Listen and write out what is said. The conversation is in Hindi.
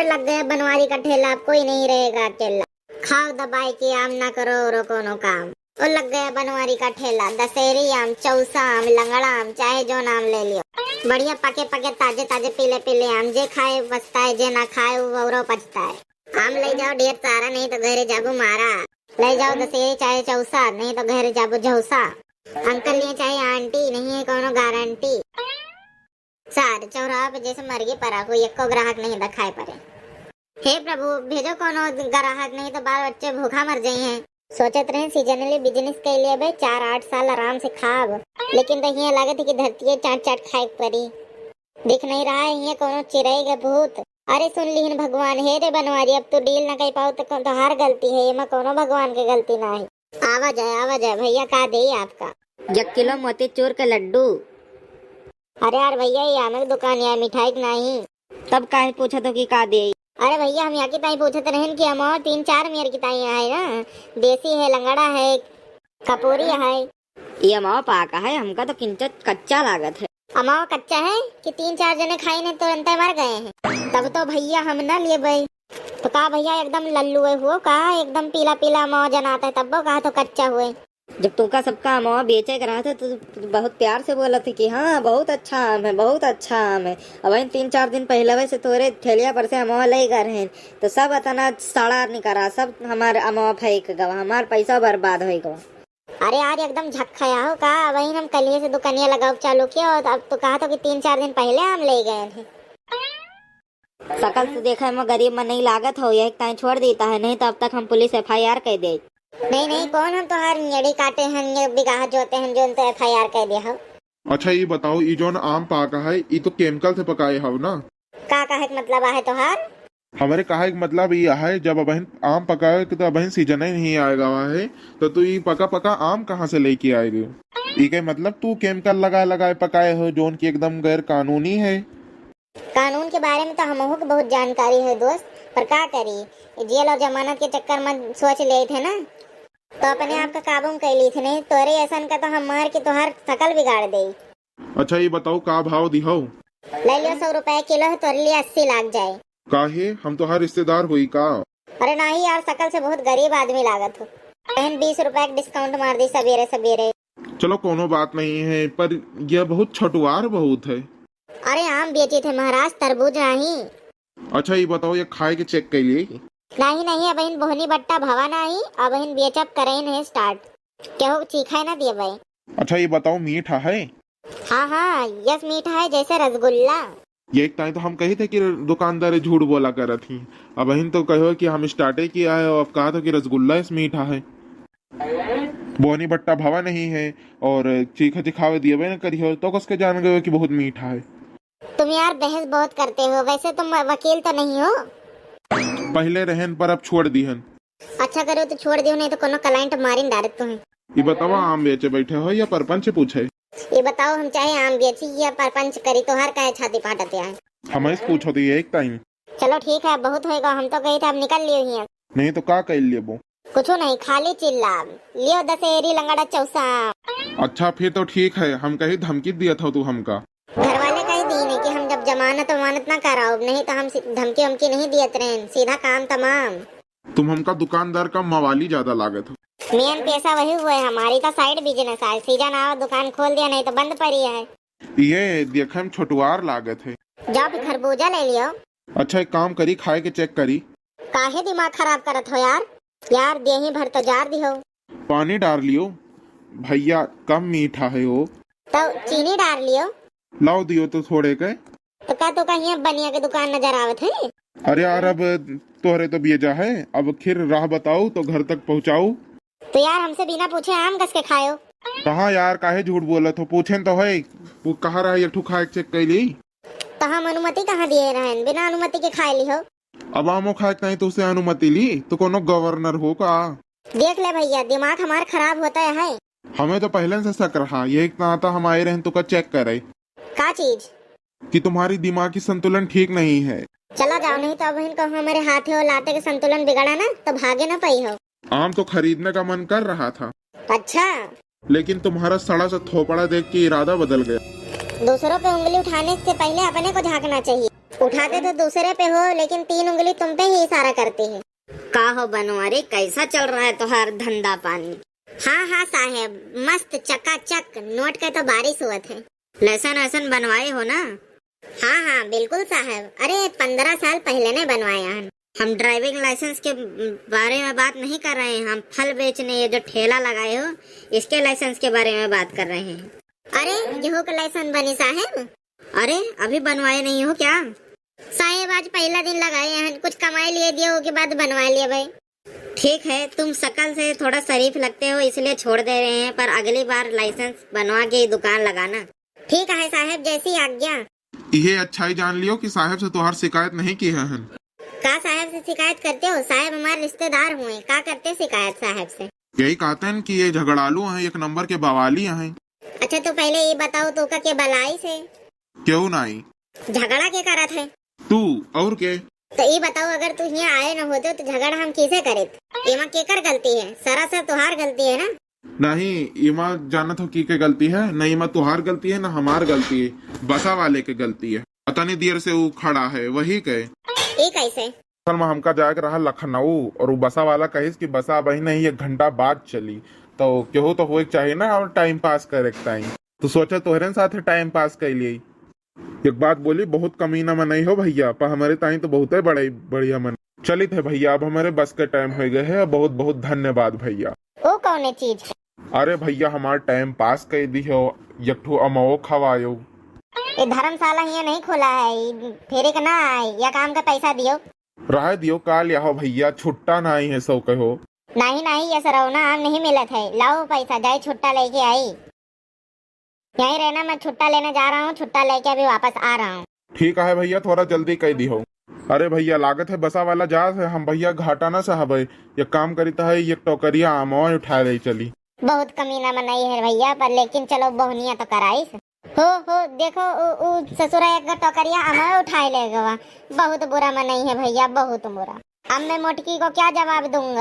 अरे लग गया बनवारी का ठेला, अब कोई नहीं रहेगा अकेला। खाओ दबाई के आम, ना करो और कोनो काम। और लग गया बनवारी का ठेला, दशहरी आम, चौसा आम, लंगड़ा आम, चाहे जो नाम ले लियो। बढ़िया पके पके ताजे ताजे पीले पीले आम, जे खाए पछता है, जे ना खाए वो पछता है। आम ले जाओ ढेर सारा, नहीं तो घरे जाबू मारा। ले जाओ दशहरी चाहे चौसा, नहीं तो घरे जाबू झौसा। अंकल लिए चाहे आंटी, नहीं है कोनो गारंटी। सार चौराहा पे जैसे मरगी परा, कोई एको ग्राहक नहीं दिखाई पड़े। हे प्रभु भेजो कोनो ग्राहक, नहीं तो बाल बच्चे भूखा मर जाये हैं। सोचत रहे सीजनली बिजनेस के लिए भाई 4-8 साल आराम से खाब, लेकिन तो ये लागत है कि धरती चाट चाट खाए पड़ी। दिख नहीं रहा है ये कोनो चिड़ई के भूत। अरे सुन लीन भगवान, हे रे बनवारी, अब तो डील न कर पाओ तो हार गलती है, ये कोनो भगवान की गलती ना है। आवा जाए भैया, का दे आपका 1 किलो मोतीचूर के लड्डू। अरे यार भैया, ये आमे दुकान या मिठाई नहीं। तब काहे पूछा तो कि का दे? अरे भैया हम यहाँ की ताई पूछते रहें कि हम और 3-4 मेयर की ताई है ना, देसी है, लंगड़ा है, कपूरी है। ये अमावा पाका है, हमका तो किंचित कच्चा लागत है। अमावा कच्चा है कि 3-4 जने खाई ने तुरंत मर गए हैं। तब तो भैया हम न लिए भाई। तो कहा भैया एकदम लल्लू है हुआ, कहा एकदम पीला पीला अमावा जनाता है, तब वो कहा तो कच्चा हुए। जब तुमका सबका अमावा बेचे कर रहा था तो बहुत प्यार से बोला थी कि हाँ बहुत अच्छा आम है, बहुत अच्छा आम है। अब 3-4 दिन पहले वैसे थोड़े ठेलिया पर से अमावा ले गए हैं तो सब अतना सड़ा निकला, सब हमारे अमावा फेंक गवा, हमारा पैसा बर्बाद हो गवा। अरे यार एकदम झक्खाया हो, कहा वही हम कल से दुकानिया लगाओ चालू किया, और अब तो कहा तो कि 3-4 दिन पहले आम ले गए थे। सकल से देखा में गरीब में नहीं लागत हो, यह टाइम छोड़ देता है, नहीं तो अब तक हम पुलिस FIR कह दे। नहीं कौन हम तो हर नियड़ी काटे हैं, ये बिगाह जोते हैं जो तो FIR कह दिया हो। अच्छा ये बताओ, ये जो आम पाका है ये तो केमिकल से पकाए हो ना? का कहे मतलब है तो हार हमारे कहे मतलब ये है, जब बहन आम पकाए तो बहन सीजन ही नहीं आएगा है, तो तू ये पका पका आम कहाँ से लेके आएगी? ये क्या मतलब तू केमिकल लगाए पकाए हो जोन की एकदम गैर कानूनी है? कानून के बारे में तो हमको को बहुत जानकारी है दोस्त, पर क्या करी, जेल और जमानत के चक्कर में सोच ले थे ना, तो अपने आप का काबू कर ली थी। नहीं तोरे ऐसा का तो हम मार के तुहार शकल बिगाड़ दे। अच्छा ये बताओ का भाव दिहो? ले लियो 100 रुपए किलो है, तोरे लिए 80 लाग जाए। काहे, हम तो हर रिश्तेदार हुई का? अरे नहीं यार, शकल से बहुत गरीब आदमी लागत हो। बहन 20 रुपए डिस्काउंट मार दी सवेरे सवेरे। चलो कोनो बात नहीं है, पर यह बहुत छटुआर बहुत है। अरे आम बेचे थे महाराज, तरबूज नहीं। अच्छा ये बताओ, ये खाए के चेक कर लिए? नहीं है बहन, बोहनी बट्टा भवा नहीं, अब बहन बेचप करें है स्टार्ट। क्या हो चीखा ना दिए भाई? अच्छा ये बताओ, मीठा है? हाँ यस मीठा है, जैसे रसगुल्ला। ये एक टाइम तो हम कही थे कि दुकानदार झूठ बोला कर थी, अब बहन तो कहो कि हम स्टार्टे किया है और अब कहा था कि रसगुल्ला इस मीठा है, बोनी बट्टा भवा नहीं है, और चीखा चिखावे दिए न करियो तो कसके जान गए कि बहुत मीठा है। तुम यार बहस बहुत करते हो, वैसे तुम वकील तो नहीं हो। पहले रहन पर अब छोड़ दीहन। अच्छा करो तो छोड़ दियो, नहीं तो कोनो क्लाइंट मारिन डायरेक्ट तुम्हें। ये बताओ, आम बेचे बैठे हो या परपंच पूछे? ये बताओ, हम चाहे आम बेची या परपंच करी तो हर काहे छाती पाटते हैं? हमें पूछो तो ये एक टाइम। चलो ठीक है, बहुत होएगा, हम तो कही थे अब निकल लियो ही। नहीं तो का कर लिए वो? कुछ नहीं, खाली चिल्ला लियो दशहरी लंगड़ा चौसा। अच्छा फिर तो ठीक है, हम कहीं धमकी दिया था तू हमका। घर वाले कही दी नहीं कि हम जब जमानत वमानत ना कराओ, नहीं तो हम धमकी वमकी नहीं दिए ट्रेन, सीधा काम तमाम। तुम हमका दुकानदार का मवाली ज्यादा लागत हो। मेन पैसा वही हुआ है, हमारी तो साइड बिजनेस है, सीजन आओ दुकान खोल दिया, नहीं तो बंद पड़ी है। ये देखे में छोटुआर लागत है। जाओ फिर खरबूजा ले लियो। अच्छा एक काम करी, खाए के चेक करी। काहे दिमाग खराब करत हो यार देही भर तो जार दियो। पानी डाल लियो भैया, कम मीठा है वो। तो चीनी डाल लियो। लाओ दियो तो थोड़े के। तो का तो कहीं बनिया के दुकान नजर आवत है। अरे यार अब तोहरे तो बेजा है, अब फिर राह बताओ तो घर तक पहुँचाऊ। तो यार हमसे बिना पूछे आम कस के खायो? कहाँ यार, काहे झूठ बोला तो पूछे तो है, वो कहा रहा एक ठू खाए के चेक कर ली। तो हम अनुमति कहाँ दिए रहन, बिना अनुमति के खाए ली हो। अब आमो खाए नहीं तो उसे अनुमति ली तो कोनो गवर्नर हो का? देख ले भैया, दिमाग हमारा खराब होता है। हमें तो पहले से शक रहा, ये एक नाता हम आए रहन तो का चेक करे का चीज कि तुम्हारी दिमागी संतुलन ठीक नहीं है। चला जाओ, नहीं तो अब इनको हमारे हाथे और लाते के संतुलन बिगड़ा ना तो भागे ना पाई हो। आम तो खरीदने का मन कर रहा था। अच्छा, लेकिन तुम्हारा सड़ा सा थोपड़ा देख के इरादा बदल गया। दूसरों पे उंगली उठाने से पहले अपने को झांकना चाहिए। उठाते तो दूसरे पे हो, लेकिन 3 उंगली तुम पे ही इशारा करती है। का हो बनवारी, कैसा चल रहा है तुम्हारा धंधा पानी? हाँ हाँ साहेब, मस्त चकाचक, नोट का तो बारिश हुआ थे। लेसन वेसन बनवाए हो ना? हाँ हाँ बिल्कुल साहब, अरे 15 साल पहले ने बनवाया है। हम ड्राइविंग लाइसेंस के बारे में बात नहीं कर रहे हैं, हम फल बेचने ये जो ठेला लगाए हो इसके लाइसेंस के बारे में बात कर रहे हैं। अरे गेहूं का लाइसेंस बनी साहब? अरे अभी बनवाए नहीं हो क्या? साहेब आज पहला दिन लगाए हैं, कुछ कमाई लिए दिए हो के बाद बनवा लिया भाई। ठीक है, तुम शकल से थोड़ा शरीफ लगते हो इसलिए छोड़ दे रहे हैं, पर अगली बार लाइसेंस बनवा के दुकान लगाना। ठीक है साहब, जैसी आज्ञा। ये अच्छाई जान लियो कि साहब से तुहार शिकायत नहीं की है। का साहब से शिकायत करते हो? साहब हमारे रिश्तेदार हुए, का करते शिकायत साहब से? यही कहते हैं कि ये झगड़ालू हैं, एक नंबर के बवाली हैं। अच्छा तो पहले ये बताओ तो का के बलाई से क्यों नहीं? झगड़ा के करत है? तू और के? तो ये बताओ, अगर तू यहाँ आए न होते तो झगड़ा हम किसे करे? एमा केकर गलती है? सरासर तुहार गलती है ना? नहीं, इमा जानत हो की के गलती है? नहीं, इमा तुहार गलती है ना हमार गलती है, बसा वाले के गलती है। अतनी देर से वो खड़ा है वही के। ये कैसे? असल में हमका जाके रहा लखनऊ और वो बसा वाला कहिस कि बसा वही नहीं 1 घंटा बाद चली, तो केहू तो हो चाहिए ना और टाइम पास करे टाइम, तो सोचा तोहरे साथ टाइम पास कर लिए। एक बात बोली, बहुत कमीना मन नहीं हो भैया, पर हमारे ताई तो बहुत बड़े बढ़िया मन चली थे भैया। अब हमारे बस के टाइम हो गए है, बहुत बहुत धन्यवाद भैया। वो कौन चीज है? अरे भैया हमारा टाइम पास कर दी हो, एक ठो अमो खवायो। ये धर्मशाला यहाँ नहीं खोला है, फेरे का ना है, या काम का पैसा दियो। राह दियो काल या हो भैया, छुट्टा ना आई है सो कहो। नहीं नहीं, ये सरौना आम नहीं मिलत है, लाओ पैसा, जाए छुट्टा लेके आई। यहीं रहना, मैं छुट्टा लेने जा रहा हूँ, छुट्टा लेके अभी वापस आ रहा हूँ। ठीक है भैया, थोड़ा जल्दी कर दी हो। अरे भैया लागत है बसा वाला जा है, हम भैया घाटा ना साहब है, ये काम करी था है, ये टोकरिया आम उठा रही चली। बहुत कमीना मनाई है भैया, पर लेकिन चलो बोहनिया तो कराई हो देखो ससुरा एक टोकरिया आम उठाए ले गवा। बहुत बुरा मनाई है भैया, बहुत बुरा। अब मैं मोटकी को क्या जवाब दूंगा?